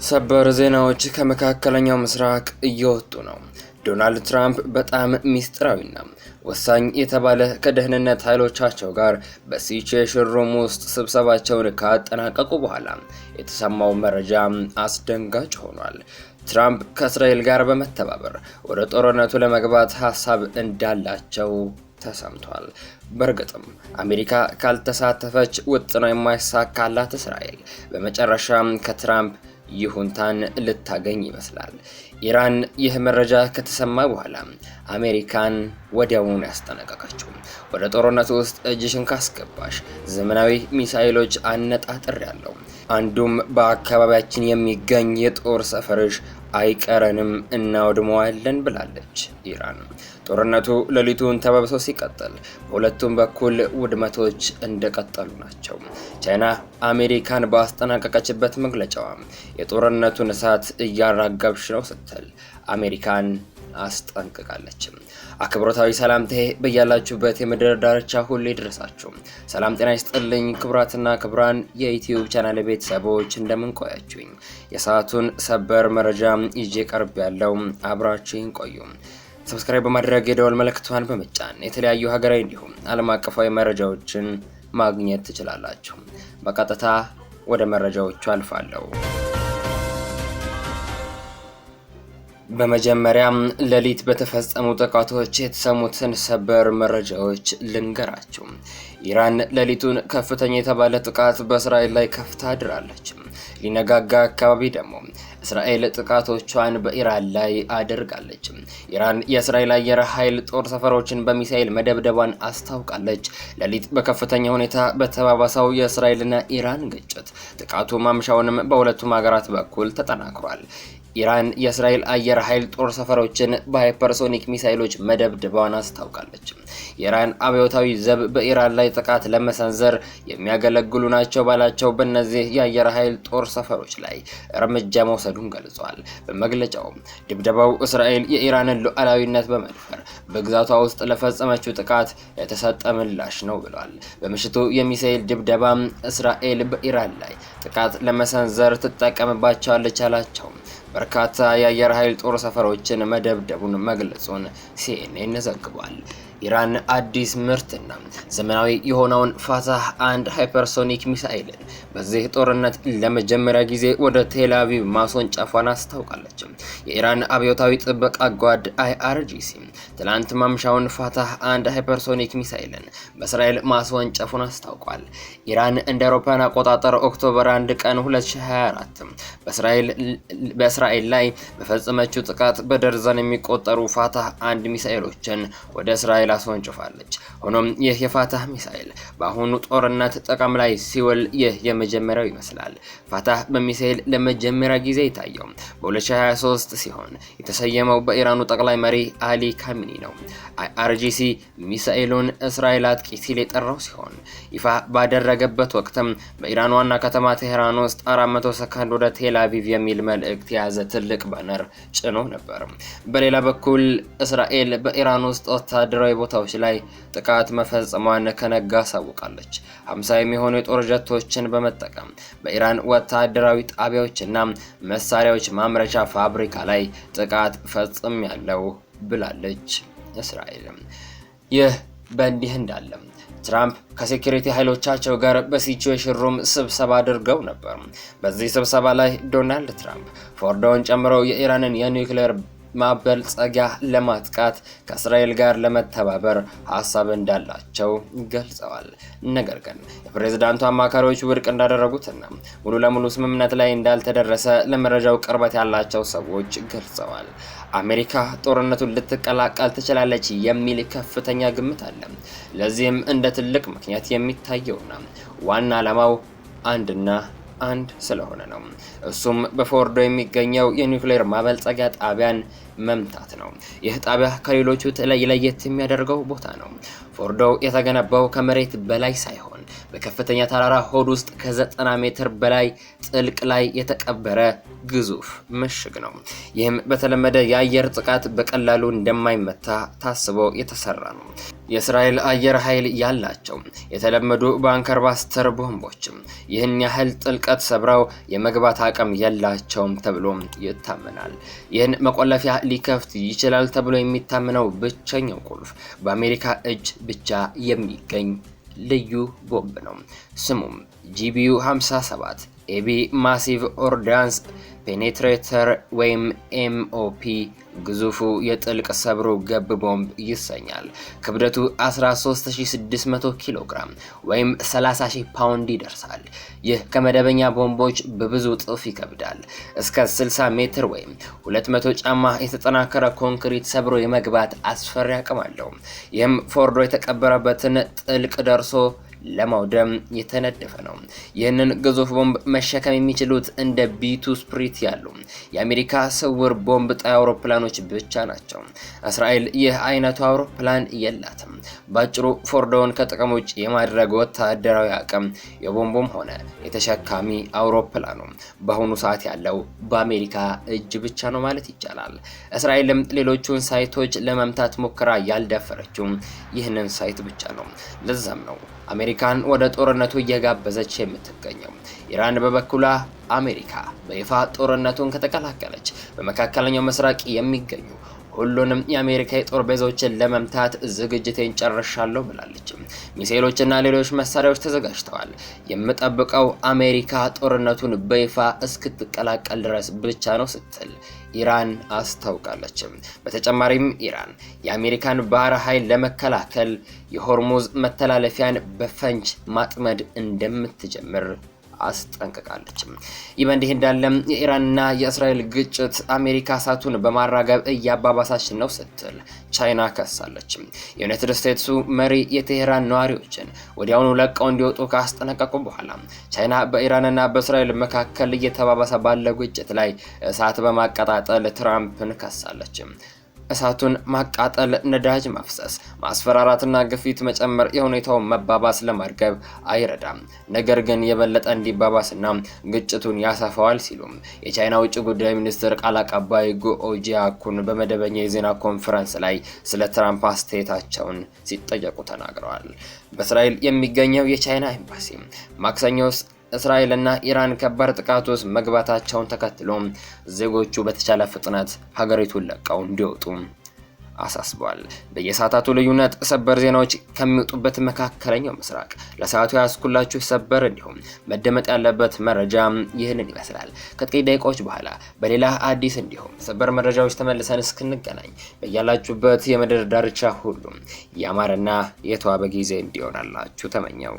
ሰበር ዜናዎች ከመካከለኛው ምስራቅ እየወጡ ነው። ዶናልድ ትራምፕ በጣም ሚስጥራዊና ወሳኝ የተባለ ከደህንነት ኃይሎቻቸው ጋር በሲቹዌሽን ሩም ውስጥ ስብሰባቸውን ካጠናቀቁ በኋላ የተሰማው መረጃ አስደንጋጭ ሆኗል። ትራምፕ ከእስራኤል ጋር በመተባበር ወደ ጦርነቱ ለመግባት ሐሳብ እንዳላቸው ተሰምቷል። በእርግጥም አሜሪካ ካልተሳተፈች ውጥኗ የማይሳካላት እስራኤል በመጨረሻም ከትራምፕ ይሁንታን ልታገኝ ይመስላል። ኢራን ይህ መረጃ ከተሰማ በኋላ አሜሪካን ወዲያውኑ ያስጠነቀቀችው ወደ ጦርነቱ ውስጥ እጅሽን ካስገባሽ ዘመናዊ ሚሳኤሎች አነጣጥር ያለው አንዱም በአካባቢያችን የሚገኝ የጦር ሰፈርሽ አይቀረንም እናወድመዋለን ብላለች ኢራን። ጦርነቱ ሌሊቱን ተባብሶ ሲቀጥል በሁለቱም በኩል ውድመቶች እንደቀጠሉ ናቸው። ቻይና አሜሪካን ባስጠናቀቀችበት መግለጫዋ የጦርነቱን እሳት እያራገብሽ ነው ስትል አሜሪካን አስጠንቅቃለች። አክብሮታዊ ሰላምታዬ በያላችሁበት የምድር ዳርቻ ሁሉ ይድረሳችሁ። ሰላም ጤና ይስጥልኝ ክቡራትና ክቡራን የዩቲዩብ ቻናል ቤተሰቦች እንደምን ቆያችሁኝ? የሰዓቱን ሰበር መረጃ ይዤ ቀርብ ያለው አብራችሁኝ ቆዩ። ሰብስክራይብ በማድረግ የደወል ምልክቷን በመጫን የተለያዩ ሀገራዊ እንዲሁም ዓለም አቀፋዊ መረጃዎችን ማግኘት ትችላላችሁ። በቀጥታ ወደ መረጃዎቹ አልፋለሁ። በመጀመሪያም ሌሊት በተፈጸሙ ጥቃቶች የተሰሙትን ሰበር መረጃዎች ልንገራችሁ። ኢራን ሌሊቱን ከፍተኛ የተባለ ጥቃት በእስራኤል ላይ ከፍታ አድራለች። ሊነጋጋ አካባቢ ደግሞ እስራኤል ጥቃቶቿን በኢራን ላይ አድርጋለች። ኢራን የእስራኤል አየር ኃይል ጦር ሰፈሮችን በሚሳኤል መደብደቧን አስታውቃለች። ሌሊት በከፍተኛ ሁኔታ በተባባሰው የእስራኤልና ኢራን ግጭት ጥቃቱ ማምሻውንም በሁለቱም ሀገራት በኩል ተጠናክሯል። ኢራን የእስራኤል አየር ኃይል ጦር ሰፈሮችን በሃይፐርሶኒክ ሚሳኤሎች መደብደቧን አስታውቃለች። የኢራን አብዮታዊ ዘብ በኢራን ላይ ጥቃት ለመሰንዘር የሚያገለግሉ ናቸው ባላቸው በእነዚህ የአየር ኃይል ጦር ሰፈሮች ላይ እርምጃ መውሰዱን ገልጿል። በመግለጫው ድብደባው እስራኤል የኢራንን ሉዓላዊነት በመድፈር በግዛቷ ውስጥ ለፈጸመችው ጥቃት የተሰጠ ምላሽ ነው ብሏል። በምሽቱ የሚሳኤል ድብደባ እስራኤል በኢራን ላይ ጥቃት ለመሰንዘር ትጠቀምባቸዋለች ያላቸው በርካታ የአየር ኃይል ጦር ሰፈሮችን መደብደቡን መግለጹን ሲኤንኤን ዘግቧል። ኢራን አዲስ ምርትና ዘመናዊ የሆነውን ፋታህ አንድ ሃይፐርሶኒክ ሚሳኤልን በዚህ ጦርነት ለመጀመሪያ ጊዜ ወደ ቴል አቪቭ ማስወንጨፏን አስታውቃለች። የኢራን አብዮታዊ ጥበቃ ጓድ አይአርጂሲ ትላንት ማምሻውን ፋታህ አንድ ሃይፐርሶኒክ ሚሳኤልን በእስራኤል ማስወንጨፉን አስታውቋል። ኢራን እንደ አውሮፓውያን አቆጣጠር ኦክቶበር 1 ቀን 2024 በእስራኤል ላይ በፈጸመችው ጥቃት በደርዘን የሚቆጠሩ ፋታህ አንድ ሚሳኤሎችን ወደ እስራኤል አስወንጭፋለች። ሆኖም ይህ የፋታህ ሚሳኤል በአሁኑ ጦርነት ጥቅም ላይ ሲውል ይህ የመጀመሪያው ይመስላል። ፋታህ በሚሳኤል ለመጀመሪያ ጊዜ የታየው በ2023 ሲሆን የተሰየመው በኢራኑ ጠቅላይ መሪ አሊ ካሚኒ ነው። አይአርጂሲ ሚሳኤሉን እስራኤል አጥቂ ሲል የጠራው ሲሆን ይፋ ባደረገበት ወቅትም በኢራን ዋና ከተማ ቴህራን ውስጥ 400 ሰከንድ ወደ ቴል አቪቭ የሚል መልእክት የያዘ ትልቅ ባነር ጭኖ ነበር። በሌላ በኩል እስራኤል በኢራን ውስጥ ወታደራዊ ቦታዎች ላይ ጥቃት መፈጸሟን ከነጋ አሳውቃለች። 50 የሚሆኑ የጦር ጀቶችን በመጠቀም በኢራን ወታደራዊ ጣቢያዎችና መሳሪያዎች ማምረቻ ፋብሪካ ላይ ጥቃት ፈጽሜያለሁ ብላለች እስራኤል። ይህ በእንዲህ እንዳለ ትራምፕ ከሴኩሪቲ ኃይሎቻቸው ጋር በሲቹዌሽን ሩም ስብሰባ አድርገው ነበር። በዚህ ስብሰባ ላይ ዶናልድ ትራምፕ ፎርዶን ጨምሮ የኢራንን የኒውክሌር ማበልጸጊያ ለማጥቃት ከእስራኤል ጋር ለመተባበር ሐሳብ እንዳላቸው ገልጸዋል። ነገር ግን የፕሬዝዳንቱ አማካሪዎች ውድቅ እንዳደረጉትና ሙሉ ለሙሉ ስምምነት ላይ እንዳልተደረሰ ለመረጃው ቅርበት ያላቸው ሰዎች ገልጸዋል። አሜሪካ ጦርነቱን ልትቀላቀል ትችላለች የሚል ከፍተኛ ግምት አለ። ለዚህም እንደ ትልቅ ምክንያት የሚታየውና ዋና ዓላማው አንድ ስለሆነ ነው። እሱም በፎርዶ የሚገኘው የኒውክሌር ማበልጸጊያ ጣቢያን መምታት ነው። ይህ ጣቢያ ከሌሎቹ ለየት የሚያደርገው ቦታ ነው። ፎርዶ የተገነባው ከመሬት በላይ ሳይሆን በከፍተኛ ተራራ ሆድ ውስጥ ከ90 ሜትር በላይ ጥልቅ ላይ የተቀበረ ግዙፍ ምሽግ ነው። ይህም በተለመደ የአየር ጥቃት በቀላሉ እንደማይመታ ታስቦ የተሰራ ነው። የእስራኤል አየር ኃይል ያላቸው የተለመዱ ባንከር ባስተር ቦምቦችም ይህን ያህል ጥልቀት ሰብረው የመግባት አቅም የላቸውም ተብሎ ይታመናል። ይህን መቆለፊያ ሊከፍት ይችላል ተብሎ የሚታመነው ብቸኛው ቁልፍ በአሜሪካ እጅ ብቻ የሚገኝ ልዩ ቦምብ ነው። ስሙም GBU 57 ኤቢ ማሲቭ ኦርዳንስ ፔኔትሬተር ወይም MOP ግዙፉ የጥልቅ ሰብሮ ገብ ቦምብ ይሰኛል። ክብደቱ 13600 ኪሎ ግራም ወይም 30000 ፓውንድ ይደርሳል። ይህ ከመደበኛ ቦምቦች በብዙ እጥፍ ይከብዳል። እስከ 60 ሜትር ወይም 200 ጫማ የተጠናከረ ኮንክሪት ሰብሮ የመግባት አስፈሪ አቅም አለው። ይህም ፎርዶ የተቀበረበትን ጥልቅ ደርሶ ለማውደም የተነደፈ ነው። ይህንን ግዙፍ ቦምብ መሸከም የሚችሉት እንደ B2 ስፕሪት ያሉ የአሜሪካ ስውር ቦምብ ጣይ አውሮፕላኖች ብቻ ናቸው። እስራኤል ይህ አይነቱ አውሮፕላን የላትም። ባጭሩ ፎርዶውን ከጥቅም ውጭ የማድረግ ወታደራዊ አቅም የቦምቡም ሆነ የተሸካሚ አውሮፕላኑ በአሁኑ ሰዓት ያለው በአሜሪካ እጅ ብቻ ነው ማለት ይቻላል። እስራኤልም ሌሎቹን ሳይቶች ለመምታት ሞክራ ያልደፈረችው ይህንን ሳይት ብቻ ነው። ለዛም ነው አሜሪካን ወደ ጦርነቱ እየጋበዘች የምትገኘው። ኢራን በበኩሏ አሜሪካ በይፋ ጦርነቱን ከተቀላቀለች በመካከለኛው ምስራቅ የሚገኙ ሁሉንም የአሜሪካ የጦር ቤዞችን ለመምታት ዝግጅቴን ጨርሻለሁ ብላለች። ሚሳኤሎችና ሌሎች መሳሪያዎች ተዘጋጅተዋል። የምጠብቀው አሜሪካ ጦርነቱን በይፋ እስክትቀላቀል ድረስ ብቻ ነው ስትል ኢራን አስታውቃለች። በተጨማሪም ኢራን የአሜሪካን ባህር ኃይል ለመከላከል የሆርሙዝ መተላለፊያን በፈንጅ ማጥመድ እንደምትጀምር አስጠንቅቃለች። ይህ በእንዲህ እንዳለ የኢራንና የእስራኤል ግጭት አሜሪካ እሳቱን በማራገብ እያባባሳች ነው ስትል ቻይና ከሳለች። የዩናይትድ ስቴትሱ መሪ የቴህራን ነዋሪዎችን ወዲያውኑ ለቀው እንዲወጡ ካስጠነቀቁ በኋላ ቻይና በኢራንና በእስራኤል መካከል እየተባባሰ ባለው ግጭት ላይ እሳት በማቀጣጠል ትራምፕን ከሳለች። እሳቱን ማቃጠል፣ ነዳጅ ማፍሰስ፣ ማስፈራራትና ግፊት መጨመር የሁኔታውን መባባስ ለማርገብ አይረዳም፣ ነገር ግን የበለጠ እንዲባባስና ግጭቱን ያሰፋዋል ሲሉ የቻይና ውጭ ጉዳይ ሚኒስትር ቃል አቀባይ ጉኦ ጂያኩን በመደበኛ የዜና ኮንፈረንስ ላይ ስለ ትራምፕ አስተያየታቸውን ሲጠየቁ ተናግረዋል። በእስራኤል የሚገኘው የቻይና ኤምባሲ ማክሰኞ እስራኤልና ኢራን ከባድ ጥቃት ውስጥ መግባታቸውን ተከትሎ ዜጎቹ በተቻለ ፍጥነት ሀገሪቱን ለቀው እንዲወጡ አሳስቧል። በየሰዓታቱ ልዩነት ሰበር ዜናዎች ከሚወጡበት መካከለኛው ምስራቅ ለሰዓቱ ያስኩላችሁ ሰበር እንዲሁም መደመጥ ያለበት መረጃ ይህንን ይመስላል። ከጥቂት ደቂቃዎች በኋላ በሌላ አዲስ እንዲሁም ሰበር መረጃዎች ተመልሰን እስክንገናኝ በያላችሁበት የምድር ዳርቻ ሁሉ ያማረና የተዋበ ጊዜ እንዲሆንላችሁ ተመኘው።